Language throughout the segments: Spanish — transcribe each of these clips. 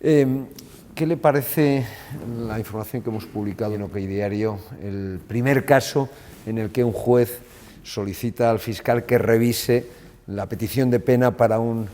¿Qué le parece la información que hemos publicado en OK Diario, el primer caso en el que un juez solicita al fiscal que revise la petición de pena para un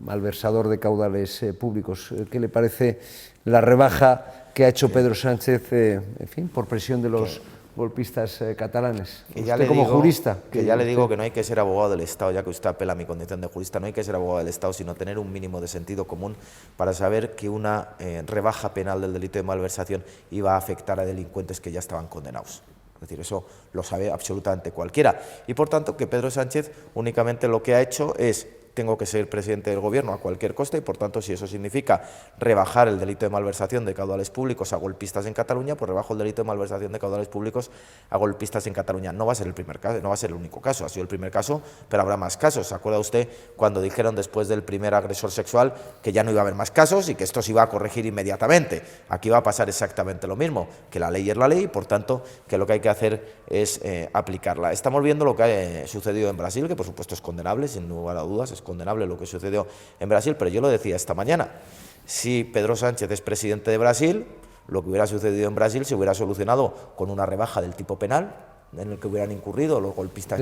malversador de caudales públicos? ¿Qué le parece la rebaja que ha hecho Pedro Sánchez, en fin, por presión de los golpistas catalanes? Usted como jurista. Que ya le digo que no hay que ser abogado del Estado, ya que usted apela a mi condición de jurista, no hay que ser abogado del Estado, sino tener un mínimo de sentido común para saber que una rebaja penal del delito de malversación iba a afectar a delincuentes que ya estaban condenados. Es decir, eso lo sabe absolutamente cualquiera. Y por tanto, que Pedro Sánchez únicamente lo que ha hecho es: tengo que ser presidente del Gobierno a cualquier coste, y por tanto, si eso significa rebajar el delito de malversación de caudales públicos a golpistas en Cataluña, pues rebajo el delito de malversación de caudales públicos a golpistas en Cataluña. No va a ser el primer caso, no va a ser el único caso, ha sido el primer caso, pero habrá más casos. ¿Se acuerda usted cuando dijeron después del primer agresor sexual que ya no iba a haber más casos y que esto se iba a corregir inmediatamente? Aquí va a pasar exactamente lo mismo, que la ley es la ley y por tanto que lo que hay que hacer es aplicarla. Estamos viendo lo que ha sucedido en Brasil, que por supuesto es condenable, sin lugar a dudas, es condenable lo que sucedió en Brasil, pero yo lo decía esta mañana: si Pedro Sánchez es presidente de Brasil, lo que hubiera sucedido en Brasil se hubiera solucionado con una rebaja del tipo penal en el que hubieran incurrido los golpistas.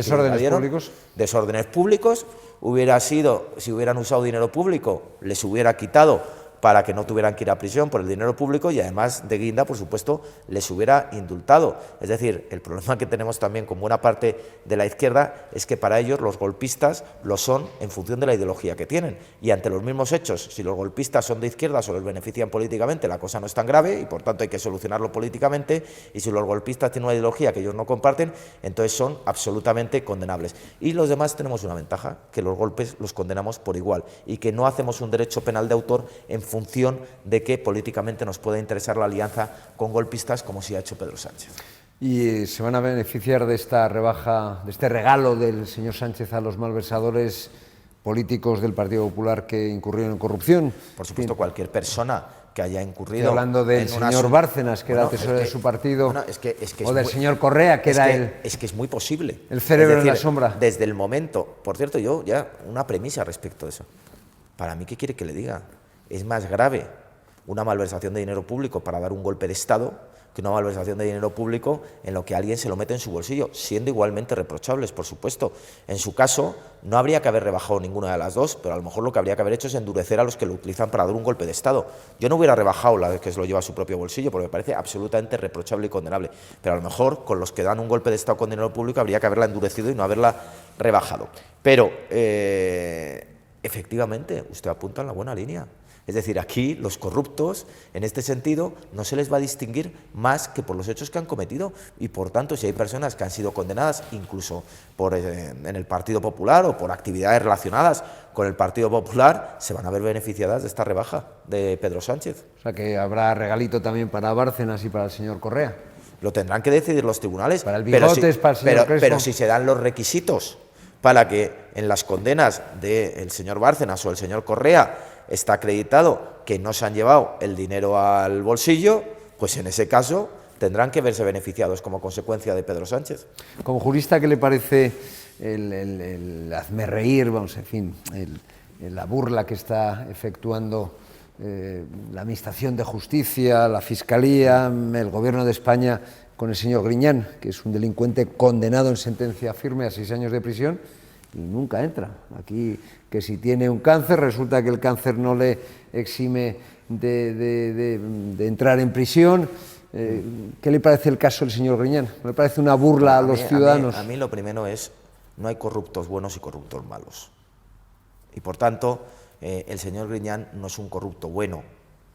Desórdenes públicos, hubiera sido, si hubieran usado dinero público, les hubiera quitado para que no tuvieran que ir a prisión por el dinero público y además de guinda, por supuesto, les hubiera indultado. Es decir, el problema que tenemos también con buena parte de la izquierda es que para ellos los golpistas lo son en función de la ideología que tienen. Y ante los mismos hechos, si los golpistas son de izquierdas o les benefician políticamente, la cosa no es tan grave y por tanto hay que solucionarlo políticamente. Y si los golpistas tienen una ideología que ellos no comparten, entonces son absolutamente condenables. Y los demás tenemos una ventaja, que los golpes los condenamos por igual y que no hacemos un derecho penal de autor en función de que políticamente nos pueda interesar la alianza con golpistas, como sí ha hecho Pedro Sánchez. ¿Y se van a beneficiar de esta rebaja, de este regalo del señor Sánchez a los malversadores políticos del Partido Popular que incurrieron en corrupción? Por supuesto, cualquier persona que haya incurrido. Estoy hablando del señor Bárcenas, que era tesorero de su partido, o del señor Correa, que era Es que es muy posible. El cerebro en la sombra. Desde el momento. Por cierto, yo ya una premisa respecto de eso. Para mí, ¿qué quiere que le diga? Es más grave una malversación de dinero público para dar un golpe de Estado que una malversación de dinero público en lo que alguien se lo mete en su bolsillo, siendo igualmente reprochables, por supuesto. En su caso, no habría que haber rebajado ninguna de las dos, pero a lo mejor lo que habría que haber hecho es endurecer a los que lo utilizan para dar un golpe de Estado. Yo no hubiera rebajado la que se lo lleva a su propio bolsillo, porque me parece absolutamente reprochable y condenable, pero a lo mejor con los que dan un golpe de Estado con dinero público habría que haberla endurecido y no haberla rebajado. Pero, efectivamente, usted apunta en la buena línea. Es decir, aquí los corruptos, en este sentido, no se les va a distinguir más que por los hechos que han cometido y, por tanto, si hay personas que han sido condenadas incluso en el Partido Popular o por actividades relacionadas con el Partido Popular, se van a ver beneficiadas de esta rebaja de Pedro Sánchez. O sea que habrá regalito también para Bárcenas y para el señor Correa. Lo tendrán que decidir los tribunales. Para el Bigotes, para el señor Crespo. Pero si se dan los requisitos para que en las condenas del señor Bárcenas o el señor Correa está acreditado que no se han llevado el dinero al bolsillo, pues en ese caso tendrán que verse beneficiados como consecuencia de Pedro Sánchez. Como jurista, ¿qué le parece el hazme reír, vamos, en fin, la burla que está efectuando la Administración de Justicia, la Fiscalía, el Gobierno de España con el señor Griñán, que es un delincuente condenado en sentencia firme a 6 años de prisión y nunca entra? Aquí, que si tiene un cáncer, resulta que el cáncer no le exime de entrar en prisión. ¿Qué le parece el caso del señor Griñán? ¿Le parece una burla a los ciudadanos? A mí lo primero es: no hay corruptos buenos y corruptos malos. Y por tanto, el señor Griñán no es un corrupto bueno.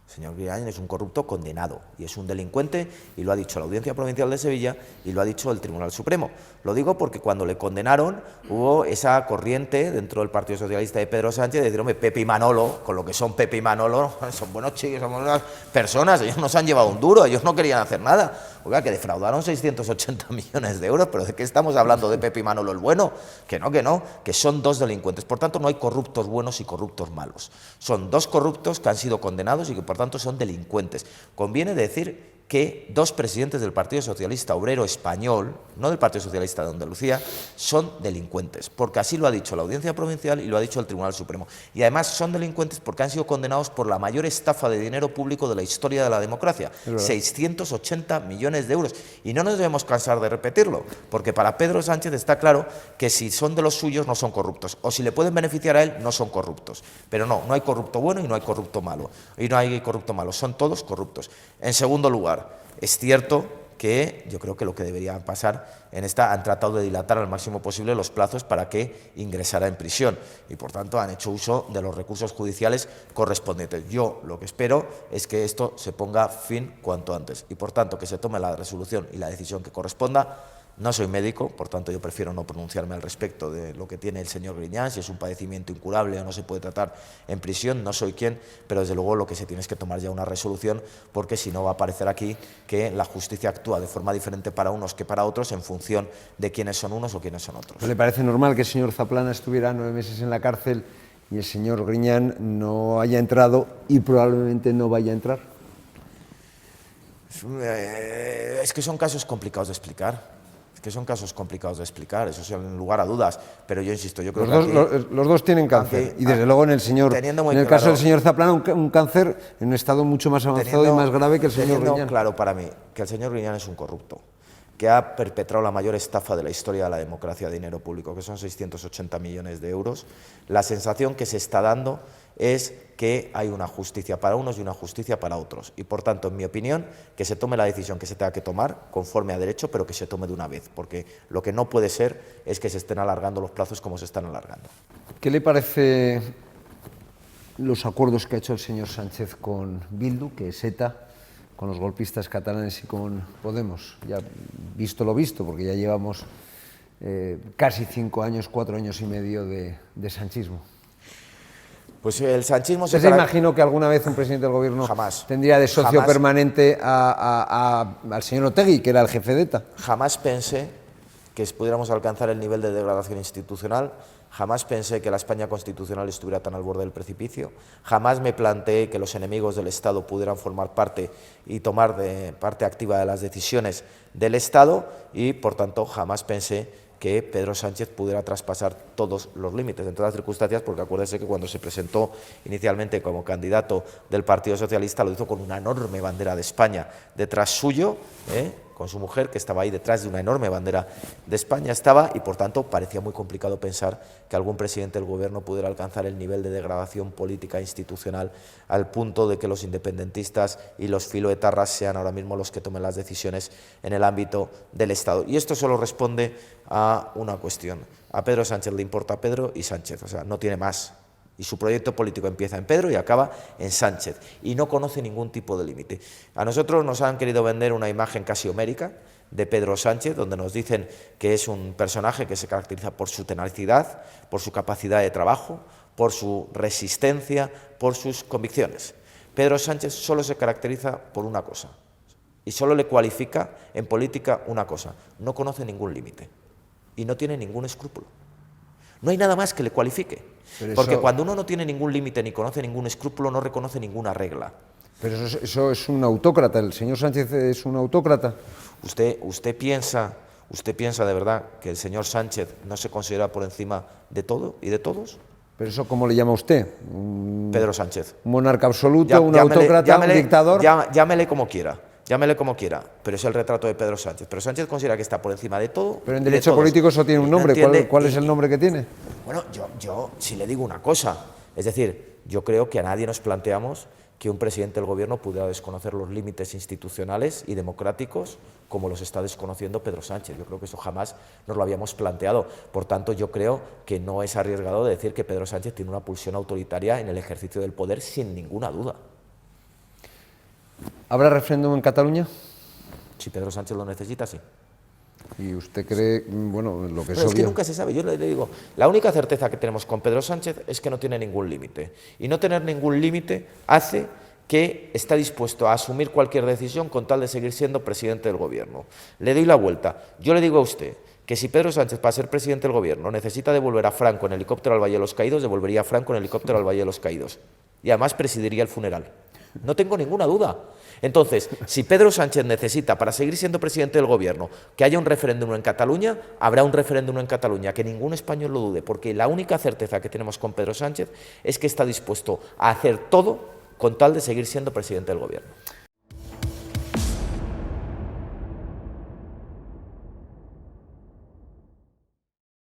El señor Griñán es un corrupto condenado y es un delincuente, y lo ha dicho la Audiencia Provincial de Sevilla y lo ha dicho el Tribunal Supremo. Lo digo porque cuando le condenaron hubo esa corriente dentro del Partido Socialista de Pedro Sánchez de decir: hombre, Pepe y Manolo, con lo que son Pepe y Manolo, son buenos chicos, son buenas personas, ellos no se han llevado un duro, ellos no querían hacer nada. Oiga, que defraudaron 680 millones de euros, pero ¿de qué estamos hablando de Pepe y Manolo el bueno? Que no, que son dos delincuentes. Por tanto, no hay corruptos buenos y corruptos malos. Son dos corruptos que han sido condenados y que por tanto son delincuentes. Conviene decir que dos presidentes del Partido Socialista Obrero Español, no del Partido Socialista de Andalucía, son delincuentes, porque así lo ha dicho la Audiencia Provincial y lo ha dicho el Tribunal Supremo. Y además son delincuentes porque han sido condenados por la mayor estafa de dinero público de la historia de la democracia, 680 millones de euros. Y no nos debemos cansar de repetirlo, porque para Pedro Sánchez está claro que si son de los suyos no son corruptos, o si le pueden beneficiar a él no son corruptos. Pero no hay corrupto bueno y no hay corrupto malo. Y no hay corrupto malo, son todos corruptos. En segundo lugar, es cierto que yo creo que lo que debería pasar en esta, han tratado de dilatar al máximo posible los plazos para que ingresara en prisión y por tanto han hecho uso de los recursos judiciales correspondientes. Yo lo que espero es que esto se ponga fin cuanto antes y por tanto que se tome la resolución y la decisión que corresponda. No soy médico, por tanto yo prefiero no pronunciarme al respecto de lo que tiene el señor Griñán, si es un padecimiento incurable o no se puede tratar en prisión, no soy quien, pero desde luego lo que se tiene es que tomar ya una resolución, porque si no va a parecer aquí que la justicia actúa de forma diferente para unos que para otros en función de quiénes son unos o quiénes son otros. ¿No le parece normal que el señor Zaplana estuviera 9 meses en la cárcel y el señor Griñán no haya entrado y probablemente no vaya a entrar? Es que son casos complicados de explicar. Eso sin lugar a dudas, pero yo insisto, yo creo los dos tienen cáncer, y desde luego en el caso del señor Zaplana un cáncer en un estado mucho más avanzado y más grave que el señor Griñán. Claro para mí que el señor Griñán es un corrupto, que ha perpetrado la mayor estafa de la historia de la democracia de dinero público, que son 680 millones de euros. La sensación que se está dando es que hay una justicia para unos y una justicia para otros. Y, por tanto, en mi opinión, que se tome la decisión que se tenga que tomar conforme a derecho, pero que se tome de una vez, porque lo que no puede ser es que se estén alargando los plazos como se están alargando. ¿Qué le parece los acuerdos que ha hecho el señor Sánchez con Bildu, que es ETA, con los golpistas catalanes y con Podemos? Ya visto lo visto, porque ya llevamos casi 5 años, 4 años y medio de sanchismo. Pues el sanchismo se imagino que alguna vez un presidente del gobierno tendría de socio permanente al señor Otegi, que era el jefe de ETA. Jamás pensé que pudiéramos alcanzar el nivel de degradación institucional, jamás pensé que la España constitucional estuviera tan al borde del precipicio, jamás me planteé que los enemigos del Estado pudieran formar parte y tomar parte activa de las decisiones del Estado y, por tanto, jamás pensé que Pedro Sánchez pudiera traspasar todos los límites, en todas las circunstancias, porque acuérdense que cuando se presentó inicialmente como candidato del Partido Socialista lo hizo con una enorme bandera de España detrás suyo, con su mujer, que estaba ahí detrás de una enorme bandera de España y por tanto parecía muy complicado pensar que algún presidente del gobierno pudiera alcanzar el nivel de degradación política e institucional al punto de que los independentistas y los filoetarras sean ahora mismo los que tomen las decisiones en el ámbito del Estado. Y esto solo responde a una cuestión: a Pedro Sánchez le importa Pedro y Sánchez, o sea, no tiene más. Y su proyecto político empieza en Pedro y acaba en Sánchez, y no conoce ningún tipo de límite. A nosotros nos han querido vender una imagen casi homérica de Pedro Sánchez, donde nos dicen que es un personaje que se caracteriza por su tenacidad, por su capacidad de trabajo, por su resistencia, por sus convicciones. Pedro Sánchez solo se caracteriza por una cosa, y solo le cualifica en política una cosa: no conoce ningún límite y no tiene ningún escrúpulo. No hay nada más que le cualifique, porque cuando uno no tiene ningún límite ni conoce ningún escrúpulo, no reconoce ninguna regla. Pero eso es un autócrata, el señor Sánchez es un autócrata. ¿Usted piensa de verdad que el señor Sánchez no se considera por encima de todo y de todos? ¿Pero eso cómo le llama usted? Pedro Sánchez. ¿Un monarca absoluto, un autócrata, un dictador? Llámele como quiera, pero es el retrato de Pedro Sánchez. Pero Sánchez considera que está por encima de todo. Pero en derecho político eso tiene un nombre. ¿Cuál es el nombre que tiene? Bueno, yo sí le digo una cosa. Es decir, yo creo que a nadie nos planteamos que un presidente del gobierno pudiera desconocer los límites institucionales y democráticos como los está desconociendo Pedro Sánchez. Yo creo que eso jamás nos lo habíamos planteado. Por tanto, yo creo que no es arriesgado decir que Pedro Sánchez tiene una pulsión autoritaria en el ejercicio del poder, sin ninguna duda. ¿Habrá referéndum en Cataluña? Si Pedro Sánchez lo necesita, sí. ¿Y usted cree, bueno, lo que es obvio? Es que nunca se sabe. Yo le digo, la única certeza que tenemos con Pedro Sánchez es que no tiene ningún límite. Y no tener ningún límite hace que está dispuesto a asumir cualquier decisión con tal de seguir siendo presidente del gobierno. Le doy la vuelta. Yo le digo a usted que si Pedro Sánchez, para ser presidente del gobierno, necesita devolver a Franco en helicóptero al Valle de los Caídos, devolvería a Franco en helicóptero al Valle de los Caídos. Y además presidiría el funeral. No tengo ninguna duda. Entonces, si Pedro Sánchez necesita, para seguir siendo presidente del gobierno, que haya un referéndum en Cataluña, habrá un referéndum en Cataluña, que ningún español lo dude, porque la única certeza que tenemos con Pedro Sánchez es que está dispuesto a hacer todo con tal de seguir siendo presidente del gobierno.